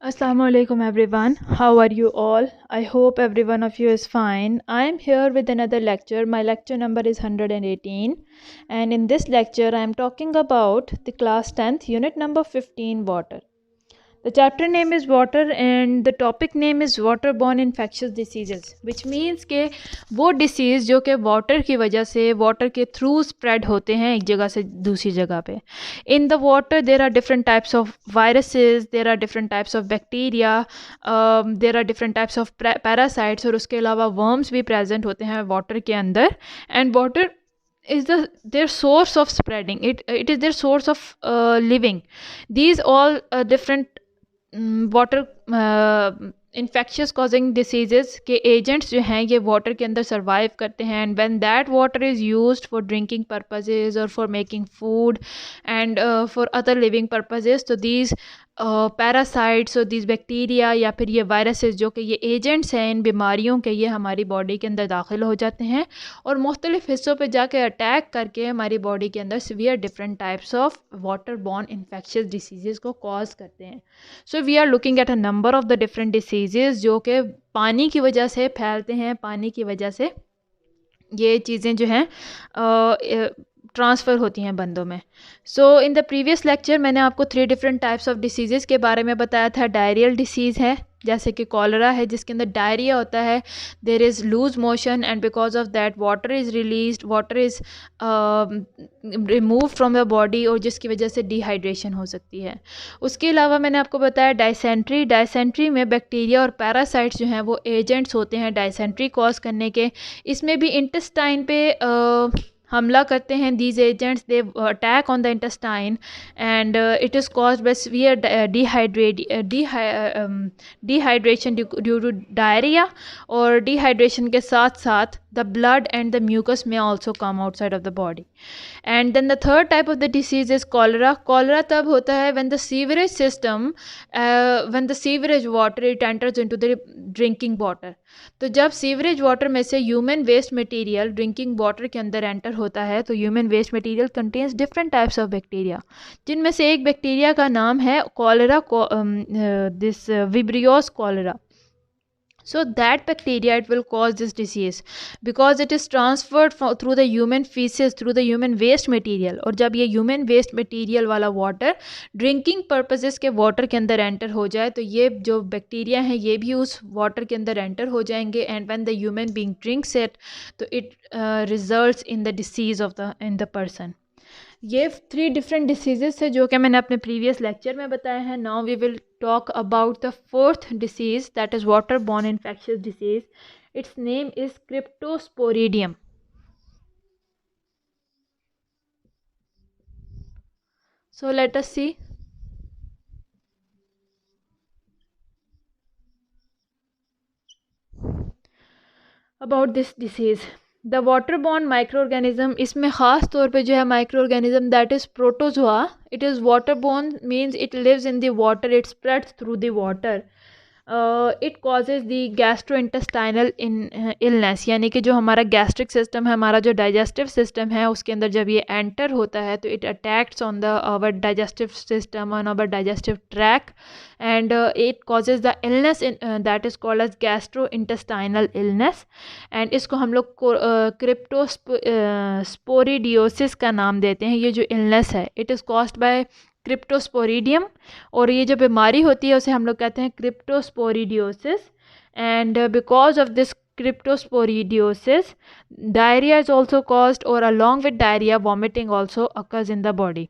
Assalamualaikum everyone. How are you all? I hope every one of you is fine. I am here with another lecture. My lecture number is 118, and in this lecture I am talking about the class 10th unit number 15, water. The chapter name is water and the topic name is waterborne infectious diseases, which means के वो disease जो कि water की वजह से water के through spread होते हैं एक जगह से दूसरी जगह पे. In the water there are different types of viruses, there are different types of bacteria, there are different types of parasites, और उसके अलावा वर्म्स भी प्रेजेंट होते हैं वाटर के अंदर. And water is their source of spreading, it is their source of living. These all different water infectious causing diseases के agents जो हैं ये वाटर के अंदर सर्वाइव करते हैं. And when that water is used for drinking purposes और for making food and for other living purposes, तो दीज पैरासाइट्स और दीज बैक्टीरिया या फिर ये वायरसेस जो कि ये एजेंट्स हैं इन बीमारियों के, ये हमारी बॉडी के अंदर दाखिल हो जाते हैं और मुख्तलिफ़ हिस्सों पे जाके अटैक करके हमारी बॉडी के अंदर severe different types of water borne infectious diseases को कॉज करते हैं. So we are looking at a number of the different diseases जो कि पानी की वजह से फैलते हैं, पानी की वजह से ये चीज़ें जो हैं ट्रांसफ़र होती हैं बंदों में. सो इन द प्रीवियस लेक्चर मैंने आपको 3 डिफरेंट टाइप्स ऑफ डिसीज़ के बारे में बताया था. डायरियल डिसीज़ है जैसे कि कॉलरा है जिसके अंदर डायरिया होता है, there is loose motion and because of that water is released, water is remove from the body और जिसकी वजह से डिहाइड्रेशन हो सकती है. उसके अलावा मैंने आपको बताया डायसेंट्री. डायसेंट्री में बैक्टीरिया और पैरासाइट्स जो हैं वो एजेंट्स होते हैं डायसेंट्री कॉज करने के. इसमें भी इंटेस्टाइन पे हमला करते हैं. These agents they attack on the intestine and it is caused by severe dehydration due to diarrhoea, और डिहाइड्रेशन के साथ साथ the blood and the mucus may also come outside of the body. And then the third type of the disease is cholera. Cholera तब होता है when the sewerage system, when the sewerage water it enters into the drinking water. तो जब sewerage water में से human waste material drinking water के अंदर enter होता है तो human waste material contains different types of bacteria, जिनमें से एक बैक्टीरिया का नाम है cholera, this vibrios cholera. So that bacteria it will cause this disease because it is transferred through the human feces, through the human waste material. और जब ये human waste material वाला water drinking purposes के water के अंदर enter हो जाए तो ये जो bacteria हैं ये भी उस water के अंदर enter हो जाएंगे. And when the human being drinks it, तो it results in the disease of the person. ये 3 डिफरेंट डिसीज़ेस है जो कि मैंने अपने प्रीवियस लेक्चर में बताया है. Now we will talk about the 4th disease that is water borne infectious disease. Its name is cryptosporidium. So let us see. About this disease, the water borne micro organism, इसमें ख़ास तौर पे जो है micro organism that is protozoa. It is water borne means it lives in the water, it spreads through the water. It causes the gastro intestinal illness, यानी कि जो हमारा गैस्ट्रिक सिस्टम है, हमारा जो डाइजेस्टिव सिस्टम है उसके अंदर जब ये एंटर होता है तो it attacks on the our digestive system, on our digestive tract, and it causes the illness that is called as gastro intestinal illness. And इसको हम लोग क्रिप्टोस्पोरिडियोसिस का नाम देते हैं. ये जो इलनेस है it is caused bye Cryptosporidium, और ये जो बीमारी होती है उसे हम लोग कहते हैं cryptosporidiosis. And because of this cryptosporidiosis diarrhoea is also caused, और along with diarrhoea vomiting also occurs in the body.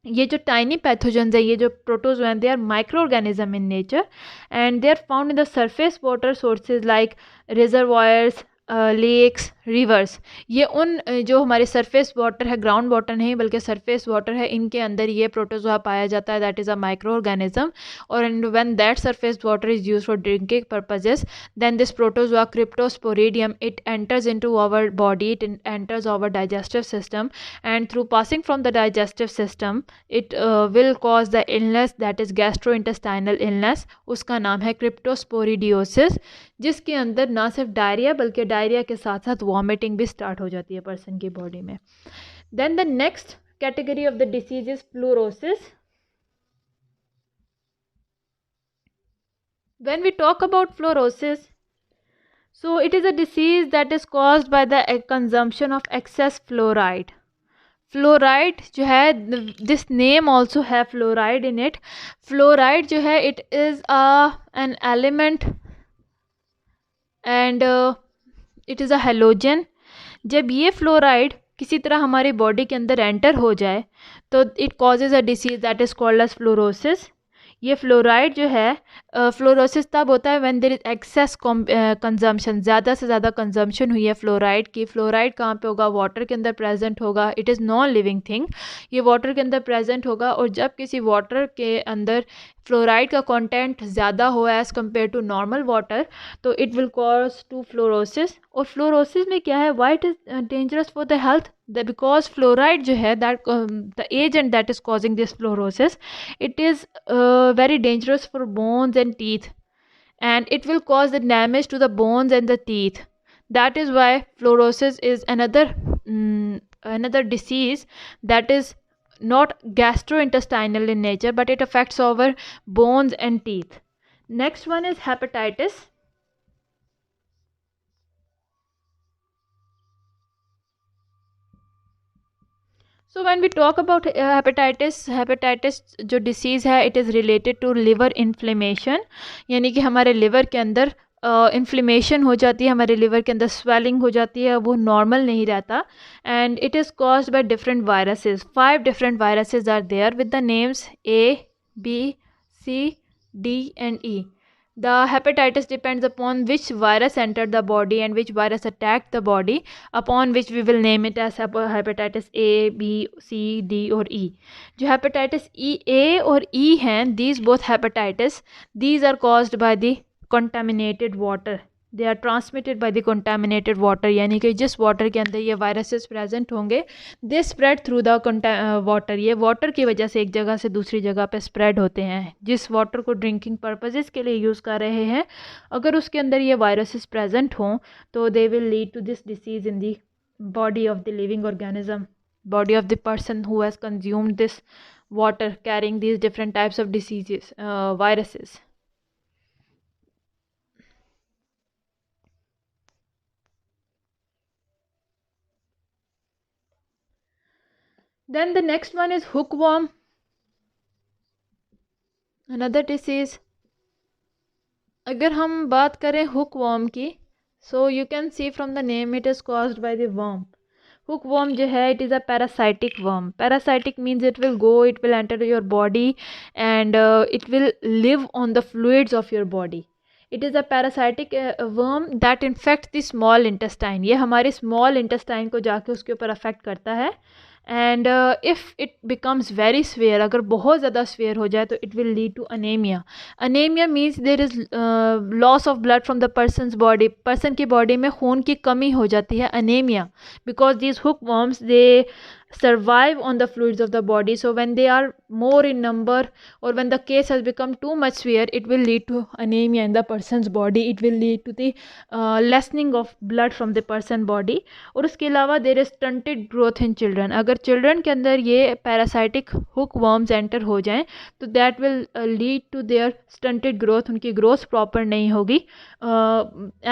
ये जो टाइनी पैथोजेंस है, ये जो protozoa, they are microorganism in nature and they are found in the surface water sources like reservoirs, lakes, rivers. ये उन जो हमारे surface water है, ग्राउंड वाटर नहीं बल्कि सरफेस वाटर है, इनके अंदर ये प्रोटोजोआ पाया जाता है, that is a microorganism. और when that surface water is used for drinking purposes then this protozoa cryptosporidium it enters into our body, it enters our digestive system, and through passing from the digestive system it will cause the illness that is gastrointestinal illness. उसका नाम है क्रिप्टोस्पोरिडियोसिस, जिसके अंदर ना सिर्फ diarrhoea बल्कि diarrhoea के साथ साथ वॉमिटिंग भी स्टार्ट हो जाती है पर्सन की बॉडी में. Then the next category of the disease is fluorosis. When we talk about fluorosis, so it is a disease that is caused by the consumption of excess fluoride. Fluoride जो है, this name also है fluoride in it. Fluoride जो है it is an element and it is a halogen. जब ये fluoride किसी तरह हमारी बॉडी के अंदर एंटर हो जाए तो it causes a disease that is called as fluorosis. ये फ्लोराइड जो है, फ्लोरोसिस तब होता है when there is excess consumption, ज़्यादा से ज़्यादा कंजम्पशन हुई है फ्लोराइड की. फ्लोराइड कहाँ पे होगा? वाटर के अंदर प्रेजेंट होगा. It is non living thing. ये वाटर के अंदर प्रेजेंट होगा और जब किसी वाटर के अंदर फ्लोराइड का कंटेंट ज़्यादा हो as compare to normal water तो it will cause to fluorosis. और फ्लोरोसिस में क्या है? Why it is dangerous for the health? Because fluoride जो है that the agent that is causing this fluorosis, it is very dangerous for bones and teeth, and it will cause the damage to the bones and the teeth. That is why fluorosis is another disease that is not gastrointestinal in nature, but it affects our bones and teeth. Next one is hepatitis. So when we talk about hepatitis जो disease है it is related to liver inflammation. यानी कि हमारे liver के अंदर inflammation हो जाती है, हमारे लिवर के अंदर स्वेलिंग हो जाती है, वो नॉर्मल नहीं रहता. And it is caused by different viruses. 5 different viruses are there with the names A, B, C, D and E. The hepatitis depends upon which virus entered the body and which virus attacked the body, upon which we will name it as hepatitis A, B, C, D और E. जो hepatitis A और E हैं, these both hepatitis, these are caused by the contaminated water. They are transmitted by the contaminated water. यानी कि जिस water के अंदर ये वायरसेस प्रेजेंट होंगे, they spread through the water. ये वाटर की वजह से एक जगह से दूसरी जगह पे स्प्रेड होते हैं. जिस वाटर को ड्रिंकिंग पर्पजेज़ के लिए यूज़ कर रहे हैं, अगर उसके अंदर ये वायरसेस प्रेजेंट हों तो they will lead to this disease in the body of the living organism, body of the person who has consumed this water carrying these different types of diseases, viruses. Then the next one is hookworm, another disease. अगर हम बात करें hookworm की, so you can see from the name it is caused by the worm. Hookworm जो है, it is a parasitic worm. Parasitic means it will go, it will enter your body and it will live on the fluids of your body. It is a parasitic worm that infects the small intestine. ये हमारे small intestine को जाके उसके ऊपर affect करता है. And if it becomes very severe, अगर बहुत ज़्यादा स्वेयर हो जाए तो it will lead to anaemia. Anaemia means there is loss of blood from the person's body. Person की बॉडी में खून की कमी हो जाती है, anaemia, because these hook worms they survive on the fluids of the body. So when they are more in number or when the case has become too much severe, it will lead to anemia in the person's body. It will lead to the lessening of blood from the person body. और उसके अलावा there is stunted growth in children. अगर children के अंदर ये parasitic hookworms enter हो जाएं तो that will lead to their stunted growth. उनकी growth proper नहीं होगी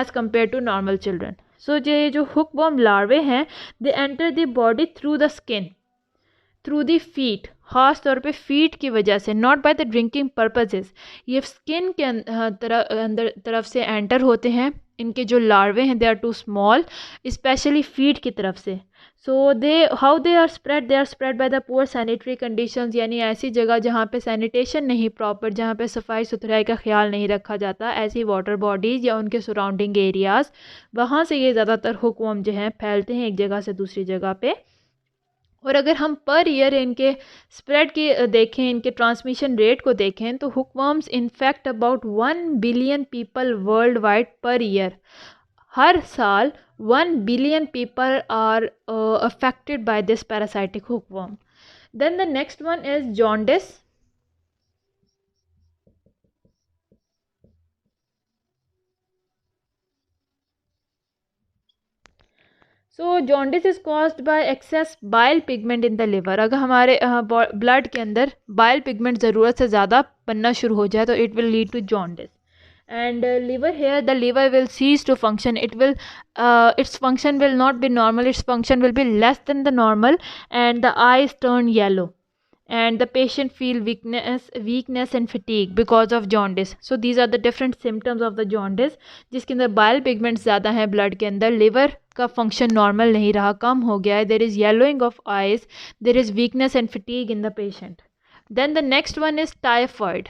as compared to normal children. सो ये जो हुकवर्म लार्वे हैं, they enter the body through the skin, through the feet, ख़ास तौर पे फीट की वजह से, not by the drinking purposes. ये स्किन के अंदर तरफ से एंटर होते हैं. इनके जो लार्वे हैं they are too small, specially feet की तरफ से. So how they are spread by the poor sanitary conditions. यानी ऐसी जगह जहाँ पे सैनिटेशन नहीं प्रॉपर, जहाँ पे सफाई सुथराई का ख्याल नहीं रखा जाता, ऐसी वाटर बॉडीज़ या उनके सराउंडिंग एरियाज़, वहाँ से ये ज़्यादातर हुकवर्म जो हैं फैलते हैं एक जगह से दूसरी जगह पे. और अगर हम पर ईयर इनके स्प्रेड की देखें, इनके ट्रांसमिशन रेट को देखें, तो hookworms infect about 1 billion people worldwide per year. हर साल 1 billion people are affected by this parasitic hookworm. Then the next one is jaundice. So jaundice is caused by excess bile pigment in the liver. अगर हमारे blood के अंदर bile pigment ज़रूरत से ज़्यादा बनना शुरू हो जाए तो it will lead to jaundice. and liver, here the liver will cease to function. It will its function will not be normal, its function will be less than the normal, and the eyes turn yellow, and the patient feel weakness and fatigue because of jaundice. So these are the different symptoms of the jaundice, जिसके अंदर bile pigments ज़्यादा हैं blood के अंदर, liver का function normal नहीं रहा, कम हो गया है, there is yellowing of eyes, there is weakness and fatigue in the patient. Then the next one is typhoid.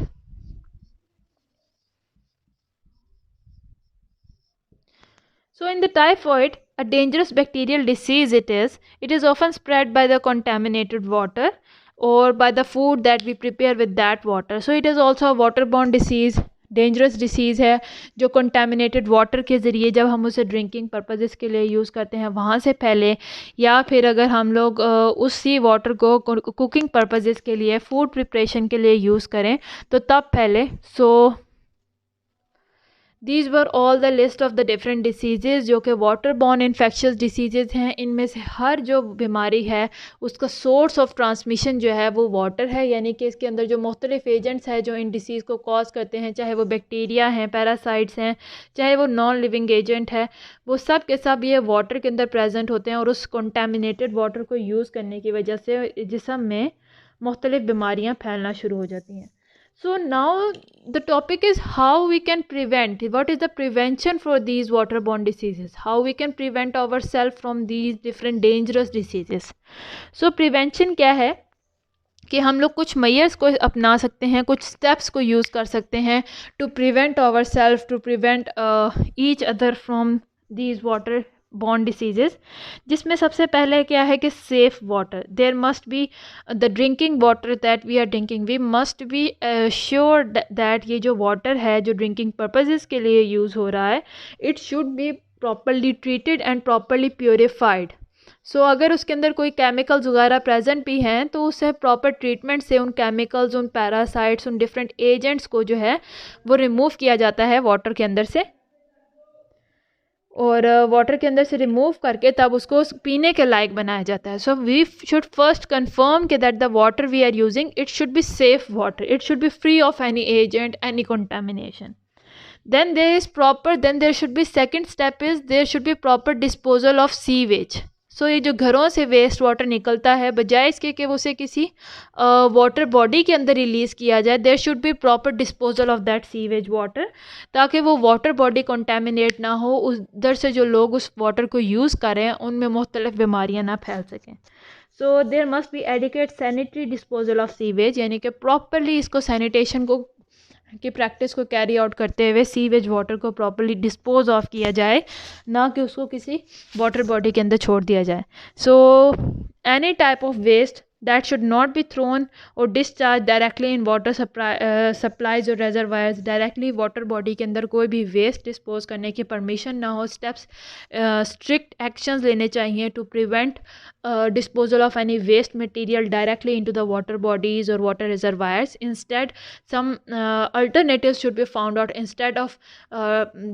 So in the typhoid, a dangerous bacterial disease it is often spread by the contaminated water or by the food that we prepare with that water. So it is also a waterborne disease, dangerous disease है जो contaminated water के ज़रिए जब हम उसे drinking purposes के लिए use करते हैं वहाँ से फैले, या फिर अगर हम लोग उसी वाटर को कुकिंग पर्पजेज़ के लिए, फूड प्रिपरेशन के लिए यूज़ करें तो तब फैले. So these were all the list of the different diseases जो कि वाटर बॉर्न इन्फेक्शस डिसीज़ हैं. इनमें से हर जो बीमारी है उसका सोर्स ऑफ ट्रांसमिशन जो है वो वाटर है, यानी कि इसके अंदर जो मुख्तलिफ एजेंट्स हैं जो इन डिसीज़ को कॉज करते हैं, चाहे वो बैक्टीरिया हैं, पैरासाइट्स हैं, चाहे वो नॉन लिविंग एजेंट है, वो सब के सब ये वाटर के अंदर प्रेजेंट होते हैं और उस कंटामिनेटेड वाटर को यूज़ करने की वजह से जिस्म में मुख्तलिफ बीमारियाँ फैलना शुरू हो जाती हैं. So now the topic is how we can prevent. What is the prevention for these waterborne diseases? How we can prevent ourselves from these different dangerous diseases? So prevention क्या है कि हम लोग कुछ मेजर्स को अपना सकते हैं, कुछ स्टेप्स को यूज़ कर सकते हैं to prevent our self, to prevent each other from these water borne diseases. जिसमें सबसे पहले क्या है कि safe water. There must be the drinking water that we are drinking, we must be sure that ये जो वाटर है जो ड्रिंकिंग पर्पजेज़ के लिए यूज़ हो रहा है, it should be properly treated and properly purified. So अगर उसके अंदर कोई केमिकल्स वगैरह प्रेजेंट भी हैं तो उसे प्रॉपर ट्रीटमेंट से उन केमिकल्स, उन पैरासाइट्स, उन डिफरेंट एजेंट्स को जो है वो रिमूव किया जाता है वाटर के अंदर से, और वाटर के अंदर से रिमूव करके तब उसको पीने के लायक बनाया जाता है. So we should first confirm कि that the water we are using it should be safe water, it should be free of any agent, any contamination. Then there should be second step is there should be proper disposal of sewage. सो ये जो घरों से waste water निकलता है, बजाय इसके कि उसे किसी वाटर बॉडी के अंदर रिलीज़ किया जाए, there should be proper disposal of that sewage water, ताकि वो वाटर बॉडी कंटेमिनेट ना हो, उधर से जो लोग उस वाटर को यूज़ करें उनमें मुख्तलिफ बीमारियां ना फैल सकें. So there must be adequate sanitary disposal of sewage, यानी कि प्रॉपरली इसको सैनिटेशन को की प्रैक्टिस को कैरी आउट करते हुए सीवेज वाटर को प्रॉपरली डिस्पोज ऑफ किया जाए, ना कि उसको किसी वाटर बॉडी के अंदर छोड़ दिया जाए. So any type of waste that should not be thrown or discharged directly in water supplies or reservoirs. Directly water body के अंदर कोई भी वेस्ट डिस्पोज करने की परमिशन ना हो. स्टेप्स स्ट्रिक्ट एक्शंस लेने चाहिए to prevent disposal of any waste material directly into the water bodies or water reservoirs. Instead, some alternatives should be found out. Instead of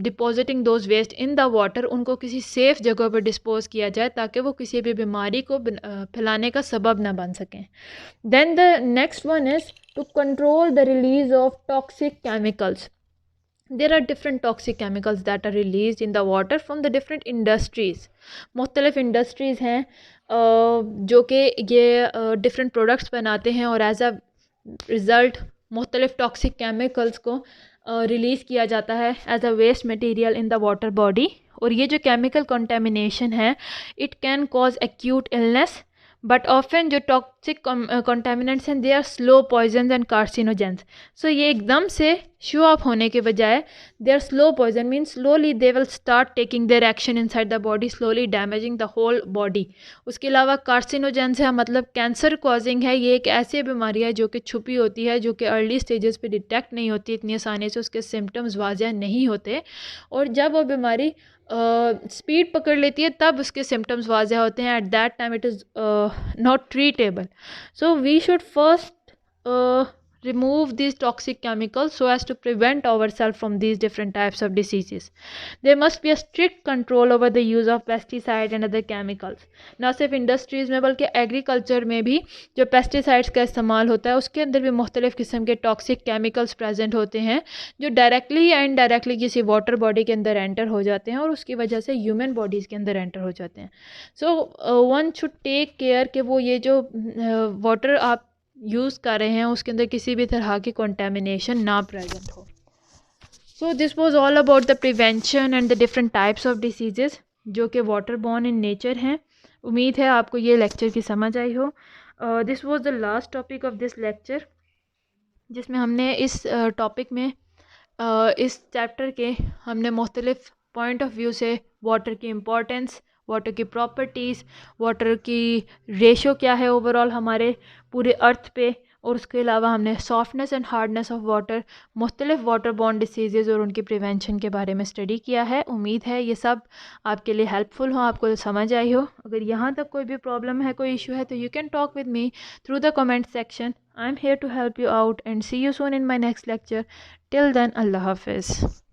depositing those waste in the water, उनको किसी safe जगह पर dispose किया जाए ताकि वो किसी भी बीमारी को फैलाने का सबब ना बन सकें. Then the next one is to control the release of toxic chemicals. There are different toxic chemicals that are released in the water from the different industries. मुख्तलिफ इंडस्ट्रीज़ हैं जो कि ये डिफरेंट प्रोडक्ट्स बनाते हैं और एज अ रिज़ल्ट मुख्तलिफ toxic chemicals को रिलीज़ किया जाता है as a waste material in the water body. और ये जो केमिकल कंटेमिनेशन है it can cause acute illness, but often जो टॉक्सिक कंटेमिनेंट्स हैं they are slow poison and carcinogens. So ये एकदम से शो अप होने के बजाय they are slow poison, mean slowly they will start taking their action inside the body, slowly damaging the whole body. उसके अलावा carcinogens है, मतलब कैंसर कॉजिंग है. ये एक ऐसी बीमारी है जो कि छुपी होती है, जो कि अर्ली स्टेजेस पे डिटेक्ट नहीं होती इतनी आसानी से, उसके सिम्टम्स वाज़ह नहीं होते, और जब वो बीमारी स्पीड पकड़ लेती है तब उसके सिम्टम्स वाज़ह होते हैं. At that time it is not treatable. So we should first remove these toxic chemicals so as to prevent ourselves from these different types of diseases. There must be a strict control over the use of pesticide and other chemicals. ना सिर्फ industries में बल्कि agriculture में भी जो pesticides का इस्तेमाल होता है उसके अंदर भी मुख्तलिफ़ किस्म के टॉक्सिक केमिकल्स प्रेजेंट होते हैं जो डायरेक्टली या इनडायरेक्टली किसी वाटर बॉडी के अंदर एंटर हो जाते हैं और उसकी वजह से ह्यूमन बॉडीज़ के अंदर एंटर हो जाते हैं. So one should take care कि वो ये जो वाटर आप यूज़ कर रहे हैं उसके अंदर किसी भी तरह की कंटेमिनेशन ना प्रेजेंट हो. So this was all about the prevention and the different types of diseases जो कि वाटर बॉर्न इन नेचर हैं. उम्मीद है आपको ये लेक्चर की समझ आई हो. This was the last topic of this lecture जिसमें हमने इस टॉपिक में इस चैप्टर के हमने मुख्तलिफ पॉइंट ऑफ व्यू से वाटर की इम्पोर्टेंस, वाटर की प्रॉपर्टीज़, वाटर की रेशो क्या है ओवरऑल हमारे पूरे अर्थ पे, और उसके अलावा हमने softness and hardness of water, मुख्तलिफ वाटर बॉर्न डिसीज़ेज़ और उनकी प्रिवेंशन के बारे में स्टडी किया है. उम्मीद है ये सब आपके लिए हेल्पफुल हो, आपको समझ आई हो. अगर यहाँ तक कोई भी प्रॉब्लम है, कोई इशू है, तो you can talk with me through the comment section. I am here to help you out and see you soon in my next lecture. Till then, Allah हाफिज़.